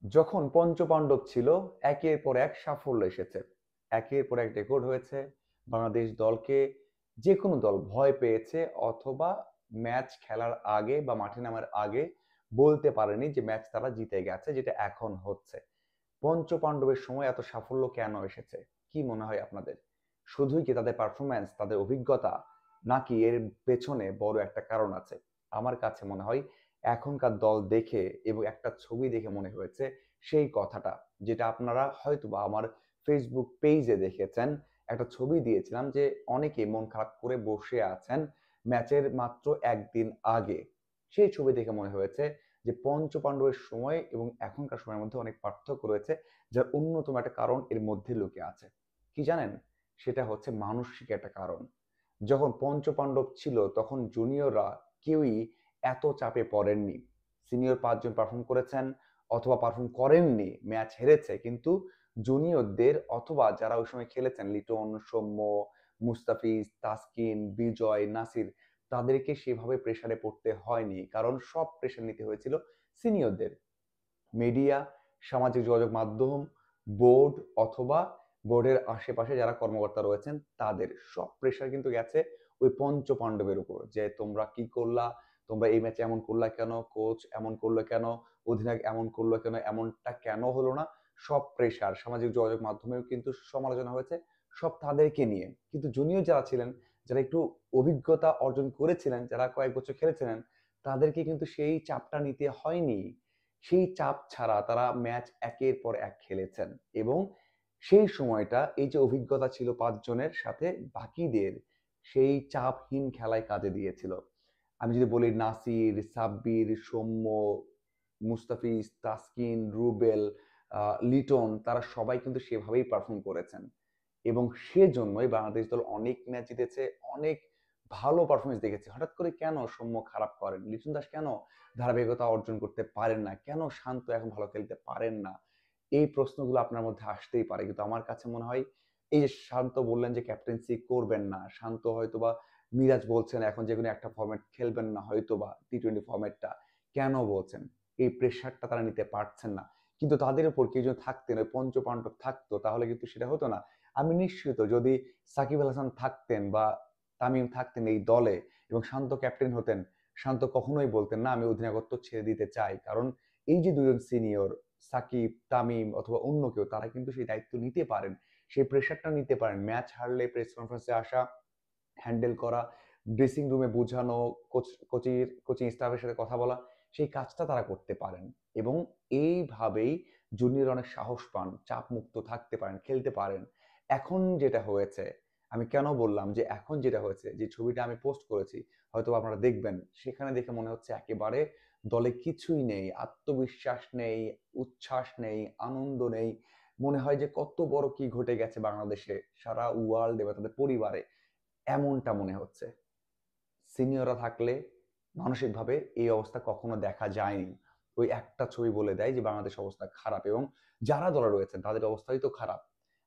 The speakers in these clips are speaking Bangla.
যখন পঞ্চপাণ্ডব ছিল, একের পর এক সাফল্য এসেছে, একের পর এক রেকর্ড হয়েছে। বাংলাদেশ দলকে যে কোনো দল ভয় পেয়েছে, অথবা ম্যাচ খেলার আগে বা মাঠে নামার আগে বলতে পারেনি যে ম্যাচ তারা জিতে গেছে, যেটা এখন হচ্ছে। পঞ্চপাণ্ডবের সময় এত সাফল্য কেন এসেছে? কি মনে হয় আপনাদের? শুধুই কি তাদের পারফরম্যান্স, তাদের অভিজ্ঞতা, নাকি এর পেছনে বড় একটা কারণ আছে? আমার কাছে মনে হয় এখনকার দল দেখে এবং একটা ছবি দেখে মনে হয়েছে সেই কথাটা, যেটা আপনারা হয়তোবা আমার ফেসবুক পেজে দেখেছেন। একটা ছবি দিয়েছিলাম যে অনেকে মন খারাপ করে বসে আছেন ম্যাচের মাত্র একদিন আগে। সেই ছবি দেখে মনে হয়েছে যে পঞ্চপাণ্ডবের সময় এবং এখনকার সময়ের মধ্যে অনেক পার্থক্য রয়েছে, যার অন্যতম একটা কারণ এর মধ্যে লুকিয়ে আছে। কি জানেন? সেটা হচ্ছে মানসিক একটা কারণ। যখন পঞ্চপাণ্ডব ছিল তখন জুনিয়ররা কেউই এত চাপে পড়েননি। সিনিয়র পাঁচজন পারফর্ম করেছেন অথবা পারফর্ম করেননি, ম্যাচ হেরেছে, কিন্তু জুনিয়রদের অথবা যারা ওই সময় খেলেছেন, লিটন, সৌম্য, মুস্তাফিজ, তাসকিন, বিজয়, নাসির, তাদেরকে সেভাবে প্রেসারে পড়তে হয়নি, কারণ সব প্রেসার নিতে হয়েছিল সিনিয়রদের। মিডিয়া, সামাজিক যোগাযোগ মাধ্যম, বোর্ড অথবা বোর্ডের আশেপাশে যারা কর্মকর্তা রয়েছেন, তাদের সব প্রেশার কিন্তু গেছে ওই পঞ্চপাণ্ডবের উপর, যে তোমরা কি করলা, তোমরা এই ম্যাচে এমন করলা কেন, কোচ এমন করলো কেন, অধিনায়ক এমন করলো কেন, এমনটা কেন হলো না। সব প্রেশার সামাজিক যোগাযোগ মাধ্যমেও কিন্তু সমালোচনা হয়েছে, সব তাদেরকে নিয়ে। কিন্তু জুনিয়র যারা ছিলেন, যারা একটু অভিজ্ঞতা অর্জন করেছিলেন, যারা কয়েক বছর খেলেছিলেন, তাদেরকে কিন্তু সেই চাপটা নিতে হয়নি। সেই চাপ ছাড়া তারা ম্যাচ একের পর এক খেলেছেন, এবং সেই সময়টা এই যে অভিজ্ঞতা ছিল পাঁচজনের সাথে বাকিদের, সেই চাপহীন খেলায় কাজে দিয়েছিল। আমি যদি বলি নাসির, সাব্বির, সৌম্য, মুস্তাফিজ, তাসকিন, রুবেল, লিটন, তারা সবাই কিন্তু সেভাবেই পারফর্ম করেছেন, এবং সেজন্যই বাংলাদেশ দল অনেক ম্যাচ জিতেছে, অনেক ভালো পারফরমেন্স দেখেছে। হঠাৎ করে কেন সৌম্য খারাপ করেন, লিটন দাস কেন ধারাবাহিকতা অর্জন করতে পারেন না, কেন শান্ত এখন ভালো খেলতে পারেন না? এই প্রশ্নগুলো আপনার মধ্যে আসতেই পারে, কিন্তু আমার কাছে মনে হয় এই যে শান্ত বললেন যে ক্যাপ্টেন্সি করবেন না, শান্ত হয়তোবা মিরাজ বলছেন এখন যে কোনো একটা ফরম্যাট খেলবেন না, হয়তোবা টি-20 ফরম্যাটটা কেন বলছেন? এই প্রেশারটা তারা নিতে পারছেন না। কিন্তু তাদের উপর কেউ যদি থাকতেন, ওই পঞ্চপাণ্ডব থাকতো, তাহলে কিন্তু সেটা হতো না। আমি নিশ্চিত যদি সাকিব আল হাসান থাকতেন বা তামিম থাকতেন এই দলে এবং শান্ত ক্যাপ্টেন হতেন, শান্ত কখনোই বলতেন না আমি অধিনায়কত্ব ছেড়ে দিতে চাই, কারণ এই যে দুজন সিনিয়র, সাকিব, তামিম অথবা অন্য কেউ, তারা কিন্তু সেই দায়িত্ব নিতে পারেন, সেই প্রেশারটা নিতে পারেন। ম্যাচ হারলে প্রেস কনফারেন্সে আসা, হ্যান্ডেল করা, ড্রেসিং রুমে বোঝানো, কোচিং স্টাফের সাথে কথা বলা, সেই কাজটা তারা করতে পারেন। এবং এইভাবেই জুনিয়র অনেক সাহস পান, চাপ মুক্ত থাকতে পারেন, খেলতে পারেন। এখন যেটা হয়েছে, আমি কেন বললাম যে এখন যেটা হয়েছে, যে ছবিটা আমি পোস্ট করেছি, হয়তো আপনারা দেখবেন, সেখানে দেখে মনে হচ্ছে একেবারে দলে কিছুই নেই, আত্মবিশ্বাস নেই, উচ্ছ্বাস নেই, আনন্দ নেই। মনে হয় যে কত বড় কি ঘটে গেছে বাংলাদেশে, সারা ওয়ার্ল্ডে বা তাদের পরিবারে, এমনটা মনে হচ্ছে। সিনিয়ররা থাকলে মানসিকভাবে এই অবস্থা কখনো দেখা যায়নি। ওই একটা ছবি বলে দেয় যে বাংলাদেশ অবস্থা খারাপ, এবং যারা দলে রয়েছেন তাদের অবস্থাই তো খারাপ।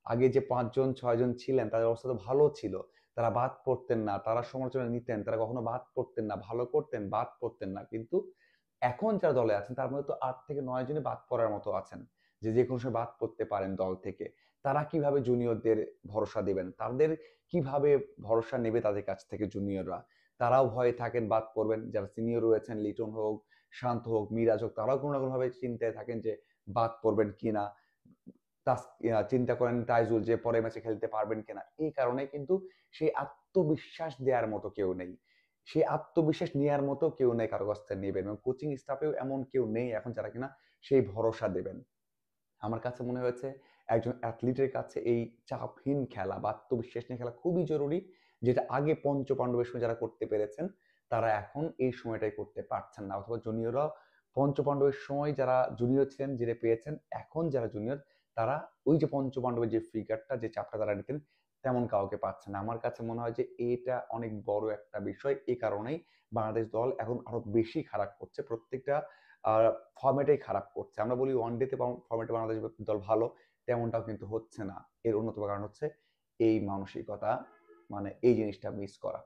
আগে যে পাঁচজন ছয়জন ছিলেন তাদের অবস্থা তো ভালো ছিল, তারা বাদ পড়তেন না, তারা সমালোচনা নিতেন, তারা কখনো বাদ পড়তেন না, ভালো করতেন, বাদ পড়তেন না। কিন্তু এখন যারা দলে আছেন তার মধ্যে তো 8 থেকে 9 জনই বাদ পড়ার মতো আছেন, যে যে কোনো সময় বাদ পড়তে পারেন দল থেকে। তারা কিভাবে জুনিয়রদের ভরসা দেবেন, তাদের কিভাবে ভরসা নেবে তাদের কাছ থেকে জুনিয়ররা? তারাও ভয়ে থাকেন বাদ পড়বেন। যারা সিনিয়র রয়েছেন, লিটন হোক, শান্ত হোক, মিরাজ হোক, তারাও কোনো না কোনো ভাবে চিন্তায় থাকেন যে বাদ পড়বেন কিনা। চিন্তা করেন তাইজুল যে পরের ম্যাচে খেলতে পারবেন কিনা। এই কারণে কিন্তু সেই আত্মবিশ্বাস দেওয়ার মতো কেউ নেই, সেই আত্মবিশ্বাস নেওয়ার মতো কেউ নেই কারো কাছ থেকে নেবেন, এবং কোচিং স্টাফেও এমন কেউ নেই এখন যারা কিনা সেই ভরসা দেবেন। আমার কাছে মনে হয়েছে একজন অ্যাথলিটের কাছে এই চাপহীন খেলা বা আত্মবিশ্বাস নিয়ে খেলা খুবই জরুরি, যেটা আগে পঞ্চপাণ্ডবের সময় যারা করতে পেরেছেন, তারা এখন এই সময়টাই করতে পারছেন না, অথবা জুনিয়ররাও পঞ্চপাণ্ডবের সময় যারা জুনিয়র ছিলেন যেটা পেয়েছেন, এখন যারা জুনিয়র, তারা ওই যে পঞ্চপাণ্ডবের যে ফিগারটা, যে চাপটা তারা নিতেন, তেমন কাউকে পাচ্ছে না। আমার কাছে মনে হয় যে এটা অনেক বড় একটা বিষয়। এই কারণেই বাংলাদেশ দল এখন আরো বেশি খারাপ করছে, প্রত্যেকটা ফরম্যাটেই খারাপ করছে। আমরা বলি ওয়ান ডেতে ফরম্যাটে বাংলাদেশ দল ভালো, তেমনটাও কিন্তু হচ্ছে না। এর অন্যতম কারণ হচ্ছে এই মানসিকতা, মানে এই জিনিসটা মিস করা।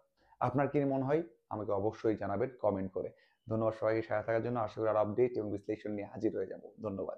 আপনার কি মনে হয়? আমাকে অবশ্যই জানাবেন কমেন্ট করে। ধন্যবাদ সবাইকে সাথে থাকার জন্য। আশা করি আর আপডেট এবং বিশ্লেষণ নিয়ে হাজির হয়ে যাব। ধন্যবাদ।